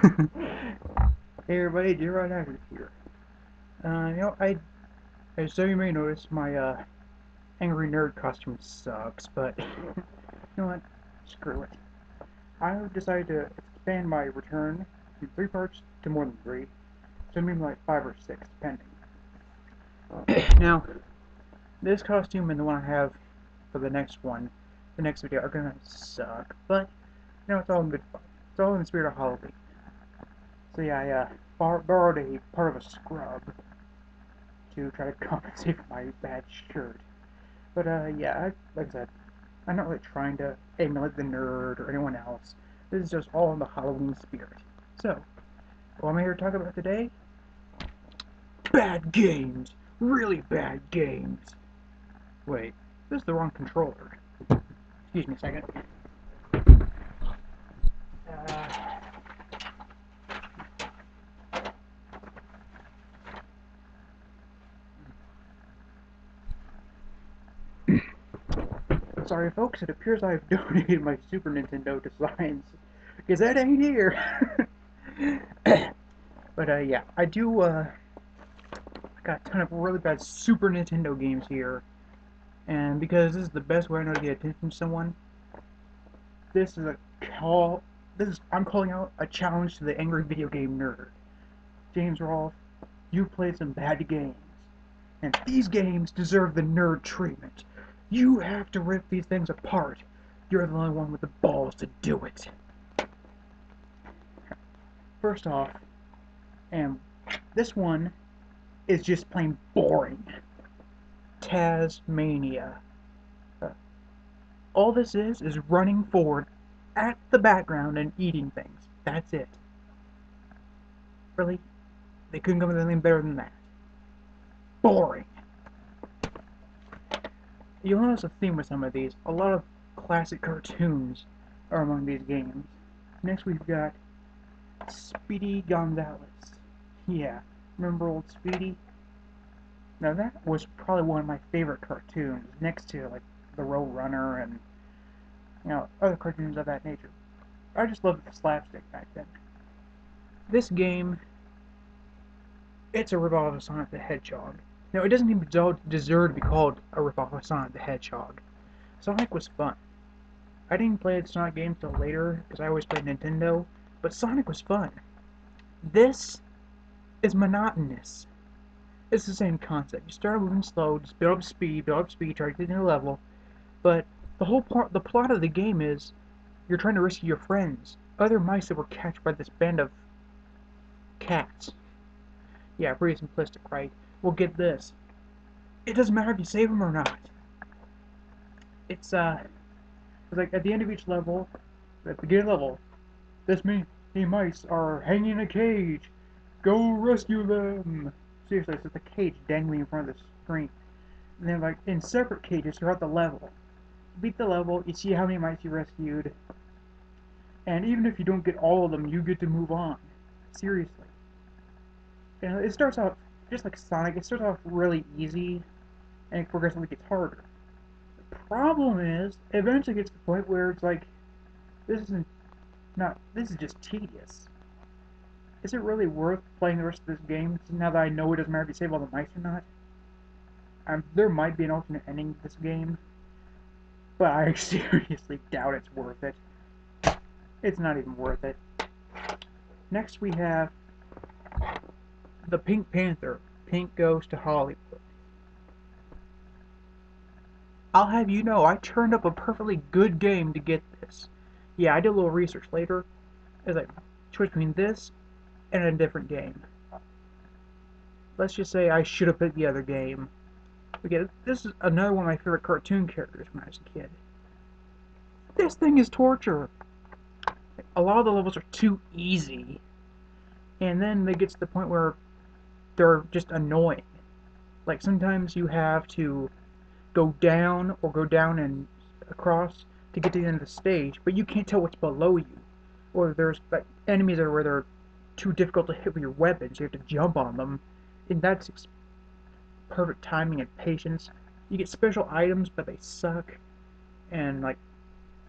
Hey everybody, JRodHacker here. As some of you may notice, my angry nerd costume sucks, but you know what? Screw it. I decided to expand my return from 3 parts to more than 3, so maybe like 5 or 6, depending. Now, this costume and the one I have for the next video, are gonna suck, but it's all in good fun. It's all in the spirit of Halloween. So yeah, I borrowed a part of a scrub to try to compensate for my bad shirt. But yeah, like I said, I'm not really trying to emulate the nerd or anyone else. This is just all in the Halloween spirit. So, what am I here to talk about today? Bad games! Really bad games! Wait, this is the wrong controller. Excuse me a second. Sorry folks, it appears I've donated my Super Nintendo to science. Because that ain't here! But yeah, I got a ton of really bad Super Nintendo games here. And because this is the best way I know to get attention to someone, this is a call. I'm calling out a challenge to the angry video game nerd. James Rolfe, you played some bad games, and these games deserve the nerd treatment. You have to rip these things apart. You're the only one with the balls to do it. First off, and this one is just plain boring. Tasmania. All this is running forward at the background and eating things. That's it. Really? They couldn't come up with anything better than that. Boring. You'll notice a theme with some of these. A lot of classic cartoons are among these games. Next we've got Speedy Gonzales. Yeah, remember old Speedy? Now that was probably one of my favorite cartoons, next to like the Road Runner and other cartoons of that nature. I just loved the slapstick back then. This game, it's a ripoff of Sonic the Hedgehog. Now it doesn't even deserve to be called a ripoff of Sonic the Hedgehog. Sonic was fun. I didn't play the Sonic games till later because I always played Nintendo, but Sonic was fun. This is monotonous. It's the same concept. You start moving slow, just build up speed, try to get to a new level. But the plot of the game is you're trying to rescue your friends, other mice that were captured by this band of cats. Yeah, pretty simplistic, right? Well, get this. It doesn't matter if you save them or not. It's like at the end of each level, at the beginning of the level, this many mice are hanging in a cage. Go rescue them! Seriously, it's just a cage dangling in front of the screen. And then, like, in separate cages throughout the level. You beat the level, you see how many mice you rescued, and even if you don't get all of them, you get to move on. Seriously. And it starts off, just like Sonic, it starts off really easy, and it progressively gets harder. The problem is, it eventually gets to the point where it's like, this is just tedious. Is it really worth playing the rest of this game now that I know it doesn't matter if you save all the mice or not? There might be an alternate ending to this game, but I seriously doubt it's worth it. It's not even worth it. Next we have the Pink Panther, Pink Goes to Hollywood. I'll have you know, I turned up a perfectly good game to get this. Yeah, I did a little research later. It's like, choice between this and a different game. Let's just say I should have picked the other game. Okay, this is another one of my favorite cartoon characters when I was a kid. This thing is torture. A lot of the levels are too easy. And then they get to the point where they're just annoying. Like sometimes you have to go down and across to get to the end of the stage, but you can't tell what's below you. Or there's like enemies where they're too difficult to hit with your weapons, you have to jump on them. And that's perfect timing and patience. You get special items, but they suck. And like,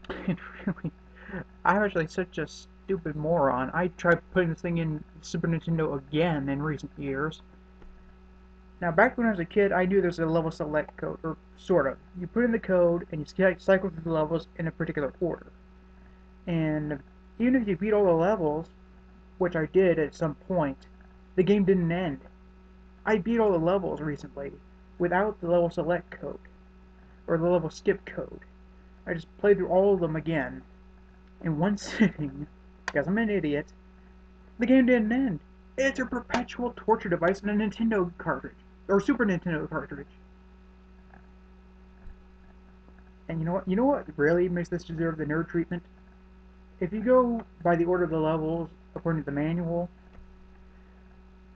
it really, I'm actually such a stupid moron. I tried putting this thing in Super Nintendo again in recent years. Now, back when I was a kid, I knew there's a level select code, or sort of. You put in the code, and you cycle through the levels in a particular order. And even if you beat all the levels, which I did at some point, the game didn't end. I beat all the levels recently without the level select code, or the level skip code. I just played through all of them again in one sitting, because I'm an idiot. The game didn't end. It's a perpetual torture device in a Nintendo cartridge, or Super Nintendo cartridge. And you know what? You know what really makes this deserve the nerd treatment? If you go by the order of the levels according to the manual,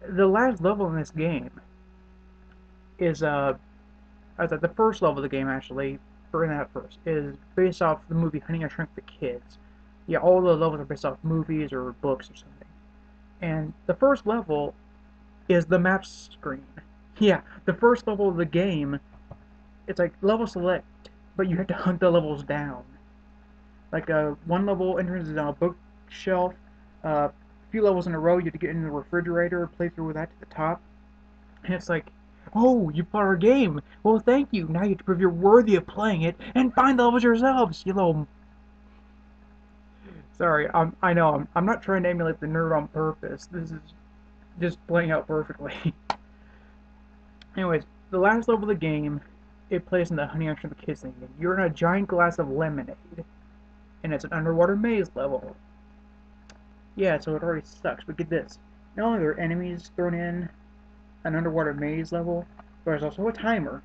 the last level in this game is the first level of the game actually, or in that first, is based off the movie Honey, I Shrunk the Kids. Yeah, all the levels are based off movies or books or something. And the first level is the map screen. Yeah, the first level of the game, it's like level select, but you have to hunt the levels down. Like one level enters on a bookshelf, a few levels in a row you have to get in the refrigerator, play through with that to the top, and it's like, oh, you bought our game. Well, thank you. Now you have to prove you're worthy of playing it and find the levels yourselves. You little. Sorry, I know I'm not trying to emulate the nerd on purpose. This is just playing out perfectly. Anyways, the last level of the game, it plays in the Honey I Shrunk the Kids thing. You're in a giant glass of lemonade, and it's an underwater maze level. Yeah, so it already sucks, but get this. Not only are there enemies thrown in an underwater maze level, but there's also a timer,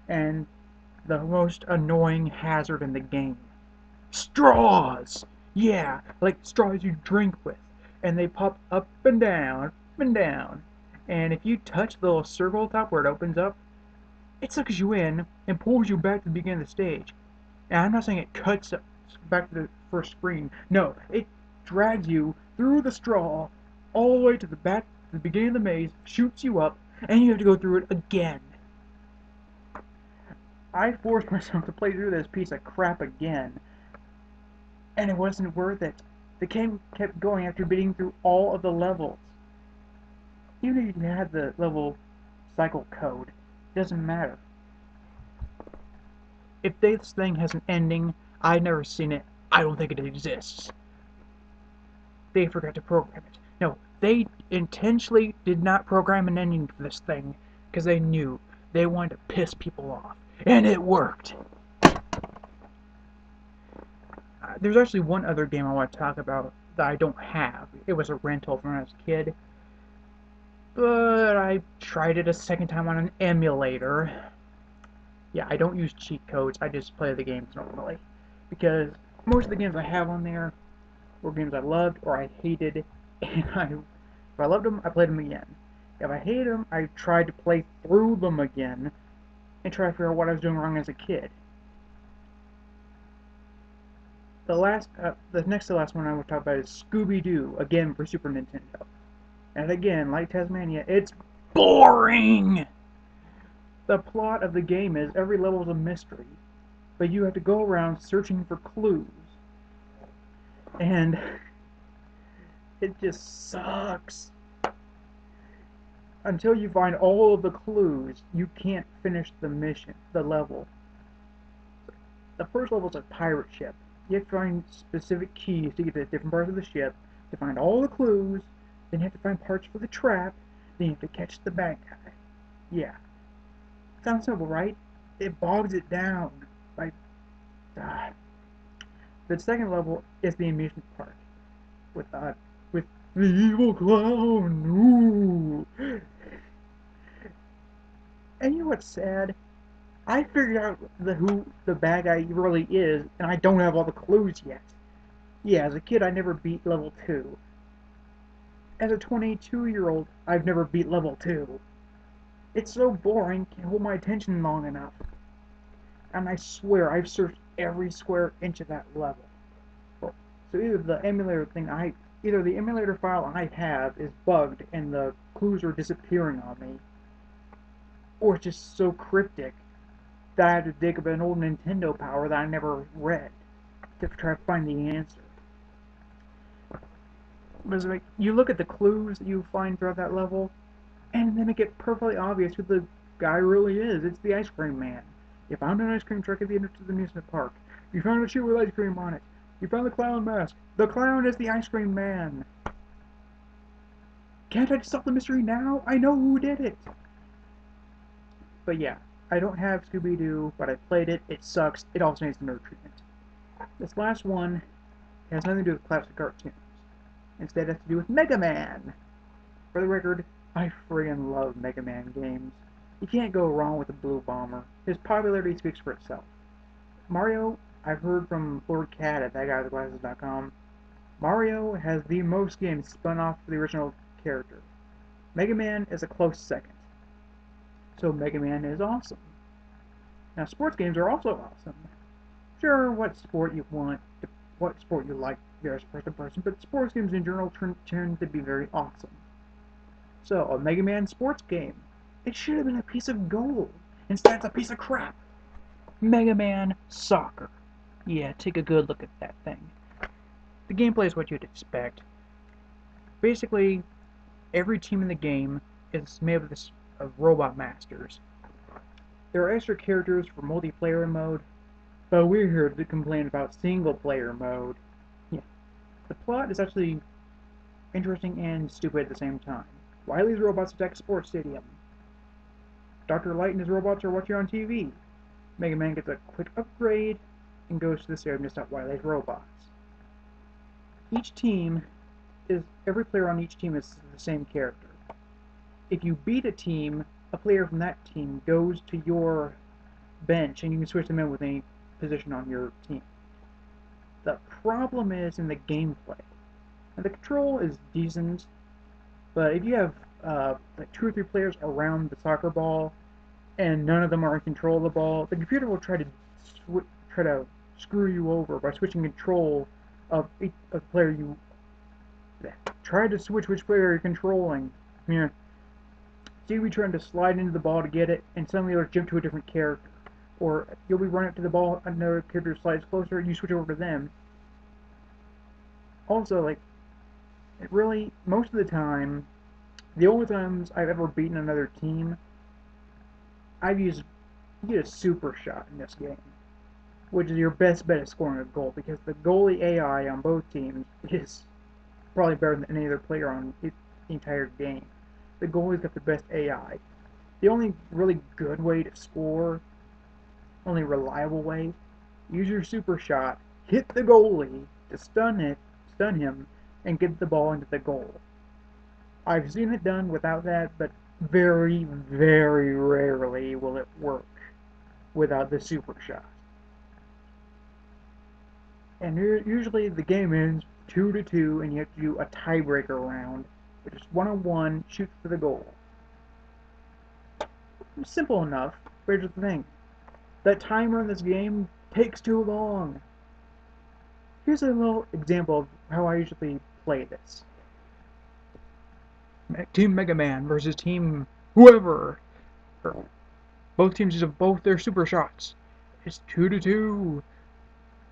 and the most annoying hazard in the game. Straws! Yeah, like straws you drink with, and they pop up and down, up and down. And if you touch the little circle top where it opens up, it sucks you in and pulls you back to the beginning of the stage. And I'm not saying it cuts back to the first screen. No, it drags you through the straw all the way to the back, to the beginning of the maze, shoots you up, and you have to go through it again. I forced myself to play through this piece of crap again, and it wasn't worth it. The game kept going after beating through all of the levels. Even if you had the level cycle code, it doesn't matter. If this thing has an ending, I've never seen it. I don't think it exists. They forgot to program it. No, they intentionally did not program an ending for this thing because they knew they wanted to piss people off. And it worked! There's actually one other game I want to talk about that I don't have. It was a rental from when I was a kid. But I tried it a second time on an emulator. Yeah, I don't use cheat codes, I just play the games normally. Because most of the games I have on there were games I loved or I hated, and if I loved them, I played them again. If I hated them, I tried to play through them again and try to figure out what I was doing wrong as a kid. The next to last one I will talk about is Scooby-Doo, again for Super Nintendo. And again, like Tasmania, it's boring! The plot of the game is every level is a mystery, but you have to go around searching for clues. And it just sucks. Until you find all of the clues, you can't finish the mission, the level. The first level is a pirate ship. You have to find specific keys to get to different parts of the ship, to find all the clues, then you have to find parts for the trap, then you have to catch the bad guy. Yeah. Sounds simple, right? It bogs it down. Like, the second level is the amusement park. With the evil clown. Ooh. And you know what's sad? I figured out who the bad guy really is, and I don't have all the clues yet. Yeah, as a kid, I never beat level 2. As a 22-year-old, I've never beat level 2. It's so boring, can't hold my attention long enough. And I swear, I've searched every square inch of that level. So either the emulator file I have is bugged and the clues are disappearing on me, or it's just so cryptic that I had to dig up an old Nintendo power that I never read to try to find the answer. Because like, you look at the clues that you find throughout that level, and they make it perfectly obvious who the guy really is. It's the ice cream man. You found an ice cream truck at the end of the amusement park. You found a shoe with ice cream on it. You found the clown mask. The clown is the ice cream man. Can't I solve the mystery now? I know who did it. But yeah, I don't have Scooby-Doo, but I played it. It sucks. It also needs nerve treatment. This last one has nothing to do with classic cartoons. Instead, it has to do with Mega Man. For the record, I friggin' love Mega Man games. You can't go wrong with the Blue Bomber. His popularity speaks for itself. Mario, I've heard from Lord Cat at thatguywithglasses.com, Mario has the most games spun off the original character. Mega Man is a close second. So Mega Man is awesome. Now sports games are also awesome. Sure, what sport you want, what sport you like varies person to person, but sports games in general tend to be very awesome. So, a Mega Man sports game. It should have been a piece of gold. Instead, it's a piece of crap. Mega Man Soccer. Yeah, take a good look at that thing. The gameplay is what you'd expect. Basically, every team in the game is made of robot masters. There are extra characters for multiplayer mode, but we're here to complain about single player mode. Yeah. The plot is actually interesting and stupid at the same time. Wily's robots attack a sports stadium. Dr. Light and his robots are watching on TV. Mega Man gets a quick upgrade and goes to the stadium to stop Wily's robots. Every player on each team is the same character. If you beat a team, a player from that team goes to your bench and you can switch them in with any position on your team. The problem is in the gameplay. And the control is decent, but if you have like 2 or 3 players around the soccer ball and none of them are in control of the ball, the computer will try to screw you over by switching control of a player you try to switch which player you're controlling. Yeah. So you'll be trying to slide into the ball to get it, and suddenly you'll jump to a different character. Or you'll be running up to the ball, another character slides closer, and you switch over to them. Also, like, it really, most of the time, the only times I've ever beaten another team, I've used a super shot in this game, which is your best bet at scoring a goal, because the goalie AI on both teams is probably better than any other player on the entire game. The goalie's got the best AI. The only really good way to score, only reliable way, use your super shot, hit the goalie to stun him, and get the ball into the goal. I've seen it done without that, but very, very rarely will it work without the super shot. And usually the game ends 2-2, and you have to do a tiebreaker round, which is 1-on-1, shoot for the goal. It's simple enough, but here's the thing. That timer in this game takes too long. Here's a little example of how I usually play this. Team Mega Man versus Team whoever. Both teams use both their super shots. It's 2-2.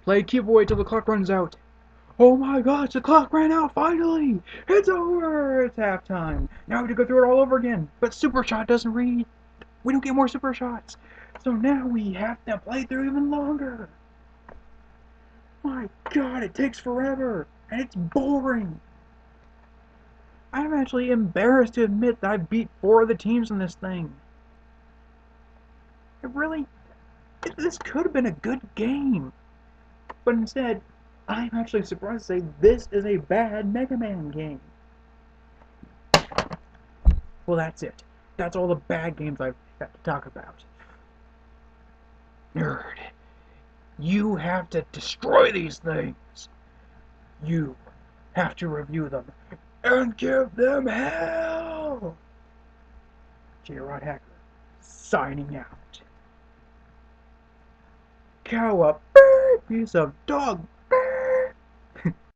Play keep away till the clock runs out. Oh my gosh, the clock ran out finally! It's over! It's halftime. Now we have to go through it all over again. But super shot doesn't read. We don't get more super shots. So now we have to play through even longer. My god, it takes forever. And it's boring. I'm actually embarrassed to admit that I beat 4 of the teams in this thing. This could have been a good game. But instead, I'm actually surprised to say this is a bad Mega Man game. Well, that's it. That's all the bad games I've got to talk about. Nerd, you have to destroy these things. You have to review them and give them hell. JRodHacker, signing out. Cow up, piece of dog.